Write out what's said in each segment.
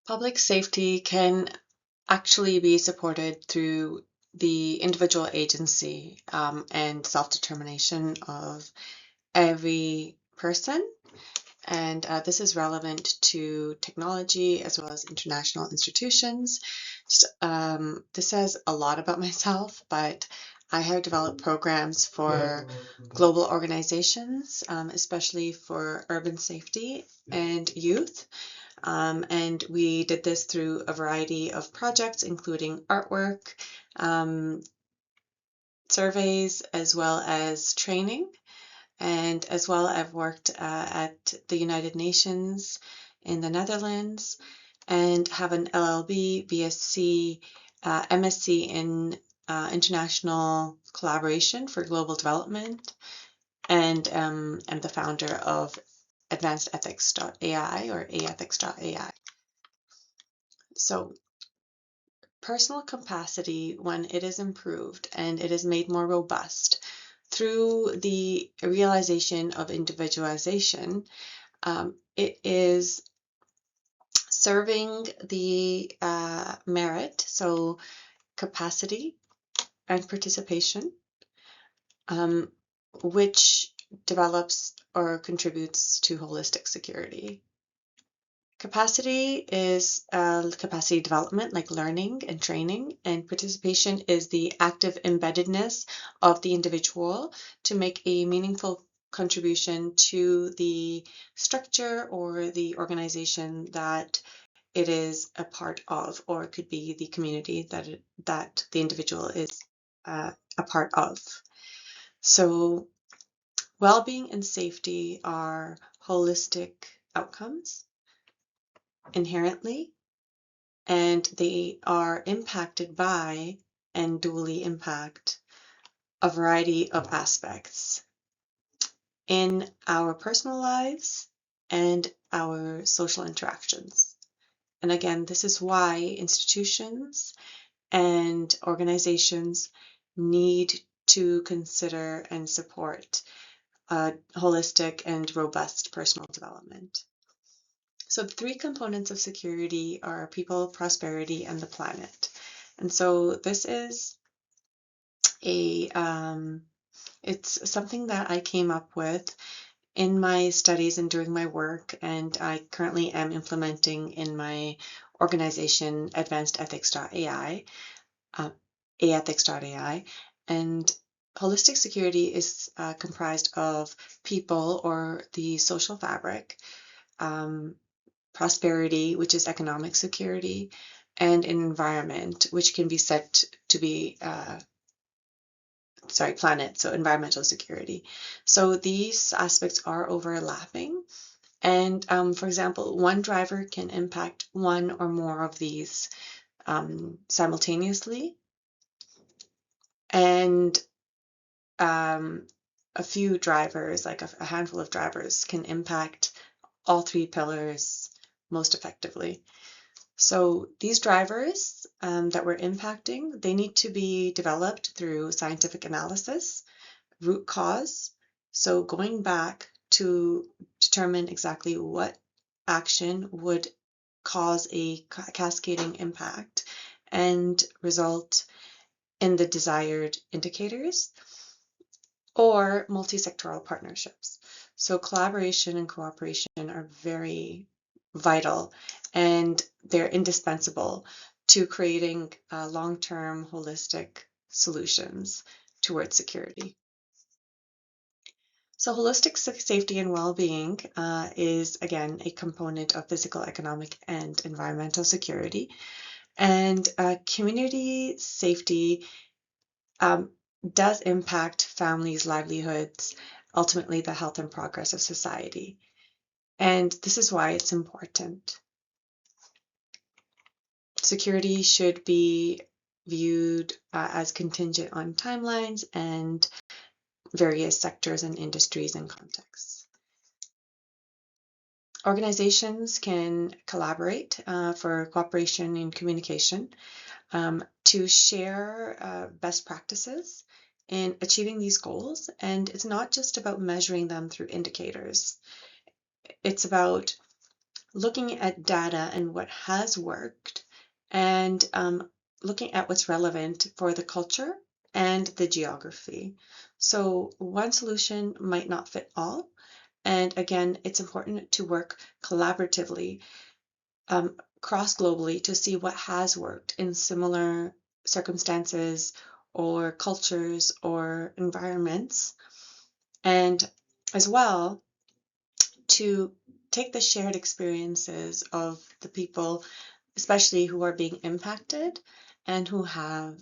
Public safety can actually be supported through the individual agency and self-determination of every person. And this is relevant to technology as well as international institutions. This says a lot about myself, but I have developed programs for global organizations, especially for urban safety and youth. And we did this through a variety of projects, including artwork, um, surveys, as well as training. And as well, I've worked at the United Nations in the Netherlands and have an LLB, BSc, MSc in international collaboration for global development, and am the founder of advancedethics.ai or aethics.ai. So personal capacity, when it is improved and it is made more robust through the realization of individualization, it is serving the merit, so capacity and participation, which develops or contributes to holistic security. Capacity is capacity development, like learning and training, and participation is the active embeddedness of the individual to make a meaningful contribution to the structure or the organization that it is a part of, or it could be the community that the individual is a part of. So well-being and safety are holistic outcomes inherently, and they are impacted by and dually impact a variety of aspects in our personal lives and our social interactions. And again, this is why institutions and organizations need to consider and support holistic and robust personal development. So the three components of security are people, prosperity, and the planet. And so this is it's something that I came up with in my studies and during my work, and I currently am implementing in my organization, advancedethics.ai, aethics.ai, and holistic security is comprised of people or the social fabric, prosperity, which is economic security, and an environment, which can be said to be, planet, so environmental security. So these aspects are overlapping. And for example, one driver can impact one or more of these simultaneously. And a few drivers, like a handful of drivers, can impact all three pillars most effectively. So these drivers that we're impacting, they need to be developed through scientific analysis, root cause. So going back to determine exactly what action would cause a cascading impact and result in the desired indicators, or multi-sectoral partnerships. So collaboration and cooperation are very vital, and they're indispensable to creating long-term holistic solutions towards security. So holistic safety and well-being is, again, a component of physical, economic, and environmental security. And community safety does impact families' livelihoods, ultimately the health and progress of society. And this is why it's important. Security should be viewed as contingent on timelines and various sectors and industries and contexts. Organizations can collaborate for cooperation and communication to share best practices in achieving these goals. And it's not just about measuring them through indicators. It's about looking at data and what has worked, and looking at what's relevant for the culture and the geography. So one solution might not fit all. And again, it's important to work collaboratively, cross globally, to see what has worked in similar circumstances or cultures or environments. And as well, to take the shared experiences of the people, especially who are being impacted and who have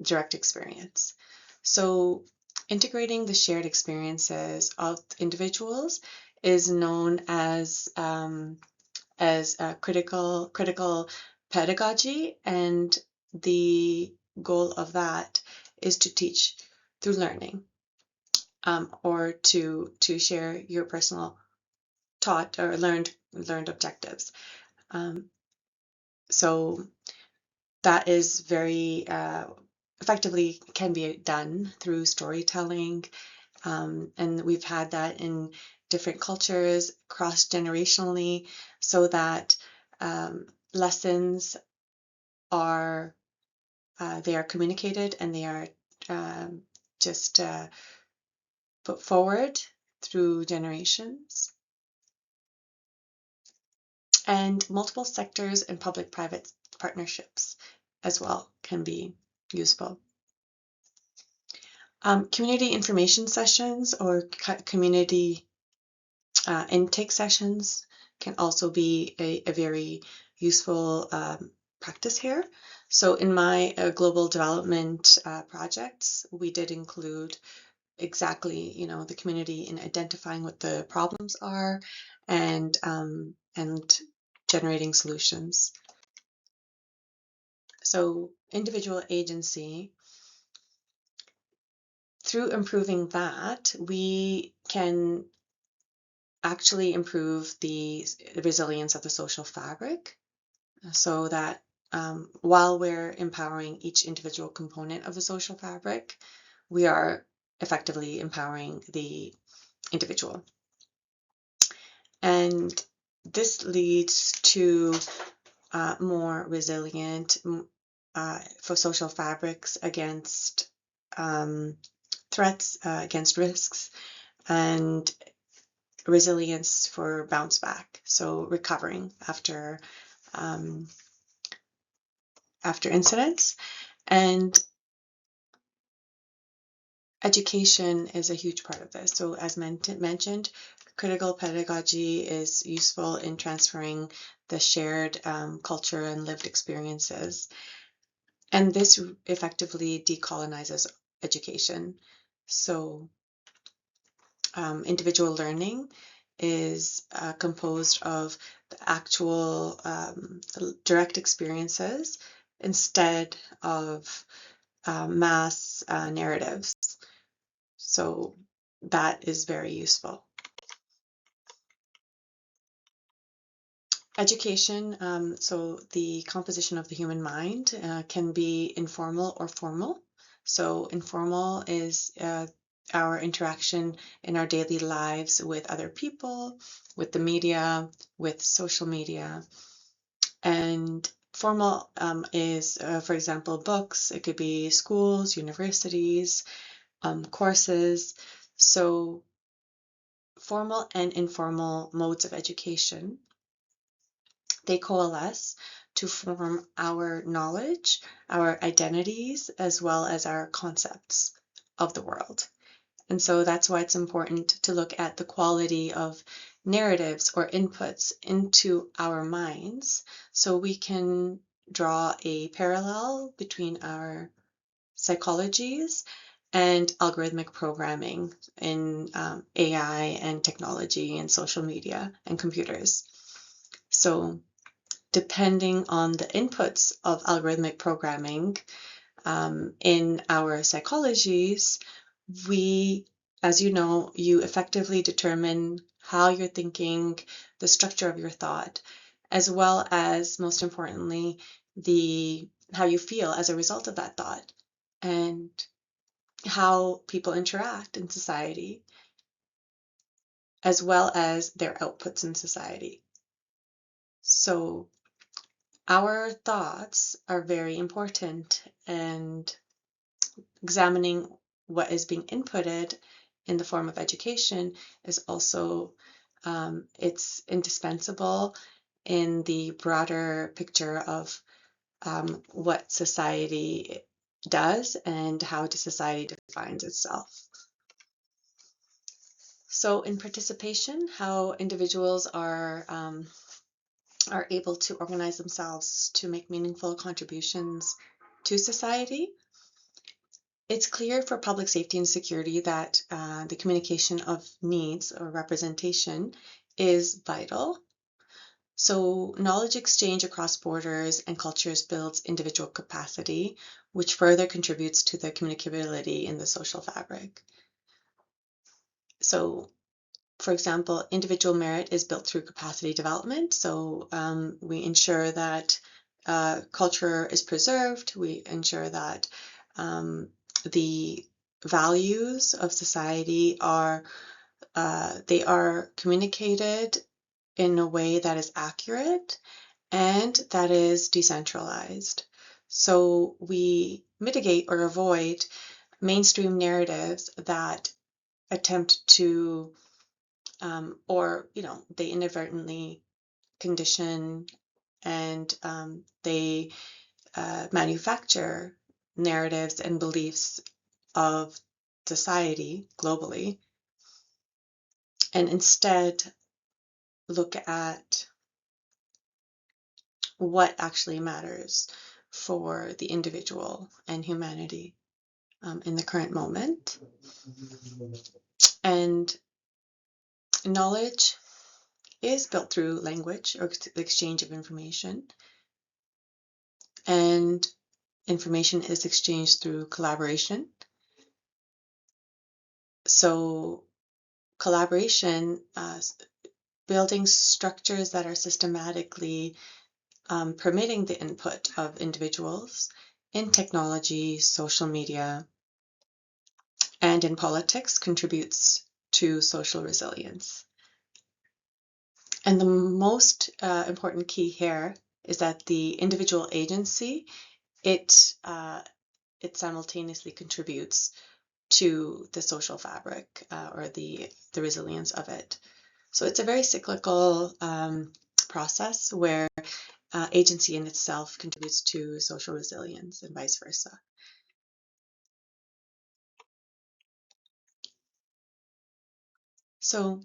direct experience. So integrating the shared experiences of individuals is known as critical pedagogy, and the goal of that is to teach through learning, or to share your personal taught or learned objectives. Um, so that is very effectively can be done through storytelling, and we've had that in different cultures cross-generationally, so that lessons are they are communicated, and they are just put forward through generations. And multiple sectors and public-private partnerships as well can be useful. Community information sessions or community intake sessions can also be a very useful practice here. So in my global development projects, we did include exactly, the community in identifying what the problems are, and generating solutions. So individual agency, through improving that, we can actually improve the resilience of the social fabric, so that while we're empowering each individual component of the social fabric, we are effectively empowering the individual. And this leads to more resilient for social fabrics against threats, against risks, and resilience for bounce back, so recovering after incidents. And education is a huge part of this. So as mentioned, critical pedagogy is useful in transferring the shared culture and lived experiences. And this effectively decolonizes education. So individual learning is composed of the actual direct experiences instead of mass narratives. So that is very useful. Education, so the composition of the human mind can be informal or formal. So informal is our interaction in our daily lives with other people, with the media, with social media. And formal is, for example, books. It could be schools, universities, courses. So formal and informal modes of education, they coalesce to form our knowledge, our identities, as well as our concepts of the world. And so that's why it's important to look at the quality of narratives or inputs into our minds, so we can draw a parallel between our psychologies and algorithmic programming in AI and technology and social media and computers. So depending on the inputs of algorithmic programming in our psychologies, as you know, you effectively determine how you're thinking, the structure of your thought, as well as, most importantly, how you feel as a result of that thought, and how people interact in society, as well as their outputs in society. So our thoughts are very important, and examining what is being inputted in the form of education is also it's indispensable in the broader picture of what society does and how society defines itself. So in participation, how individuals are able to organize themselves to make meaningful contributions to society. It's clear for public safety and security that the communication of needs or representation is vital. So knowledge exchange across borders and cultures builds individual capacity, which further contributes to the communicability in the social fabric. So for example, individual merit is built through capacity development. So we ensure that culture is preserved. We ensure that the values of society are they are communicated in a way that is accurate and that is decentralized. So we mitigate or avoid mainstream narratives that attempt to or they inadvertently condition and they manufacture narratives and beliefs of society globally, and instead look at what actually matters for the individual and humanity in the current moment. And knowledge is built through language or the exchange of information, and information is exchanged through collaboration. So collaboration, building structures that are systematically permitting the input of individuals in technology, social media, and in politics contributes to social resilience. And the most important key here is that the individual agency, it simultaneously contributes to the social fabric or the resilience of it. So it's a very cyclical process where agency in itself contributes to social resilience and vice versa. So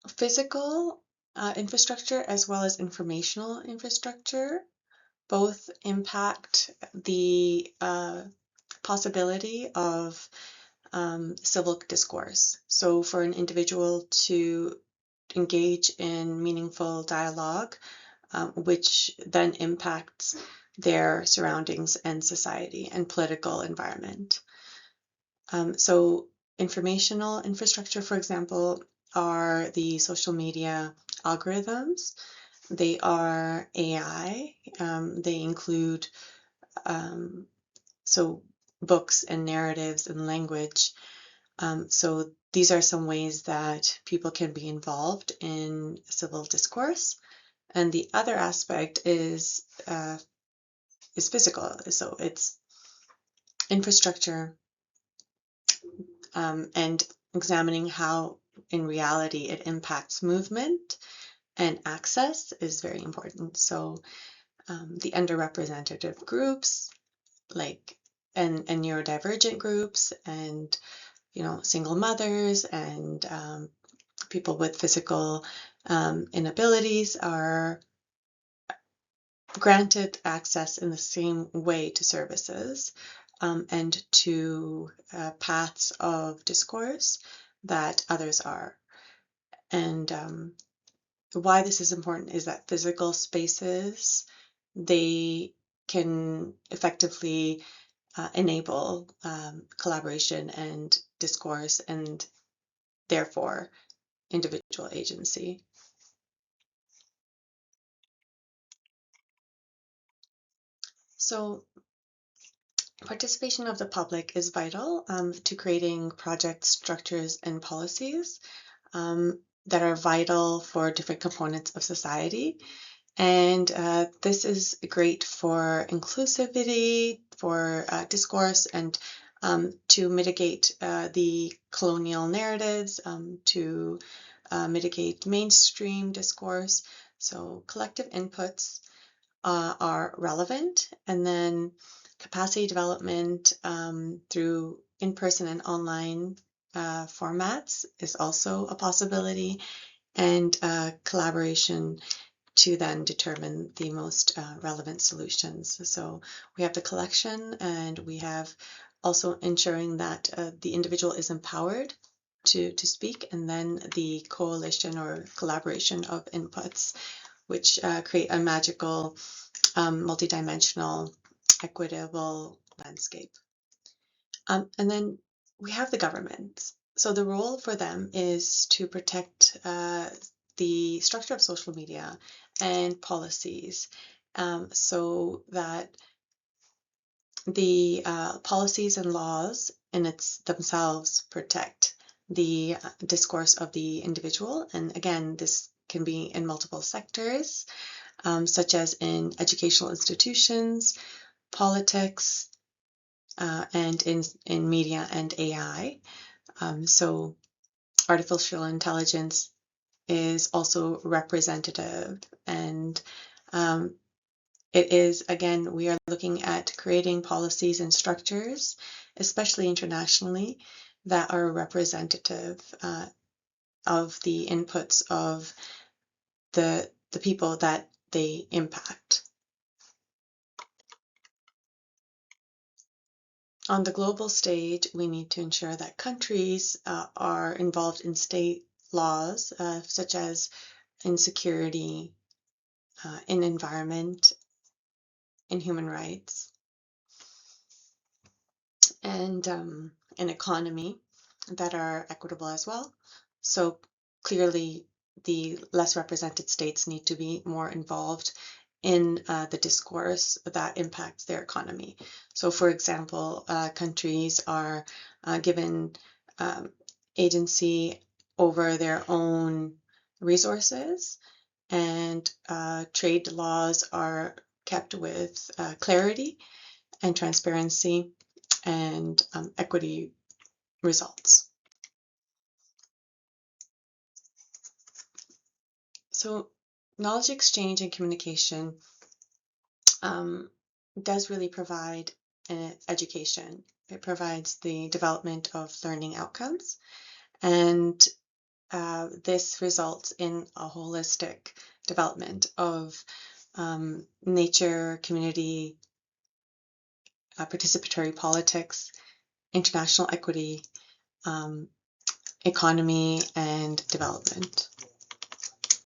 physical infrastructure as well as informational infrastructure both impact the possibility of civil discourse. So for an individual to engage in meaningful dialogue, which then impacts their surroundings and society and political environment. So informational infrastructure, for example, are the social media algorithms. They are AI. They include so books and narratives and language. So these are some ways that people can be involved in civil discourse. And the other aspect is physical. So it's infrastructure and examining how in reality it impacts movement and access is very important. So the underrepresented groups like and neurodivergent groups and single mothers and people with physical inabilities are granted access in the same way to services and to paths of discourse that others are. And why this is important is that physical spaces, they can effectively enable collaboration and discourse and therefore individual agency. So participation of the public is vital to creating project structures and policies. that are vital for different components of society. And this is great for inclusivity, for discourse, and to mitigate the colonial narratives, to mitigate mainstream discourse. So collective inputs are relevant, and then capacity development through in-person and online formats is also a possibility, and collaboration to then determine the most relevant solutions. So we have the collection, and we have also ensuring that the individual is empowered to speak, and then the coalition or collaboration of inputs, which create a magical, multidimensional, equitable landscape. And then we have the government. So the role for them is to protect the structure of social media and policies, so that the policies and laws in themselves protect the discourse of the individual. And again, this can be in multiple sectors, such as in educational institutions, politics, and in media and AI. So artificial intelligence is also representative, and it is, again, we are looking at creating policies and structures, especially internationally, that are representative of the inputs of the people that they impact. On the global stage, we need to ensure that countries are involved in state laws, such as in security, in environment, in human rights, and in economy, that are equitable as well. So clearly, the less represented states need to be more involved in the discourse that impacts their economy. So, for example, countries are given agency over their own resources, and trade laws are kept with clarity and transparency and equity results. So knowledge exchange and communication does really provide education. It provides the development of learning outcomes, and this results in a holistic development of nature, community, participatory politics, international equity, economy, and development.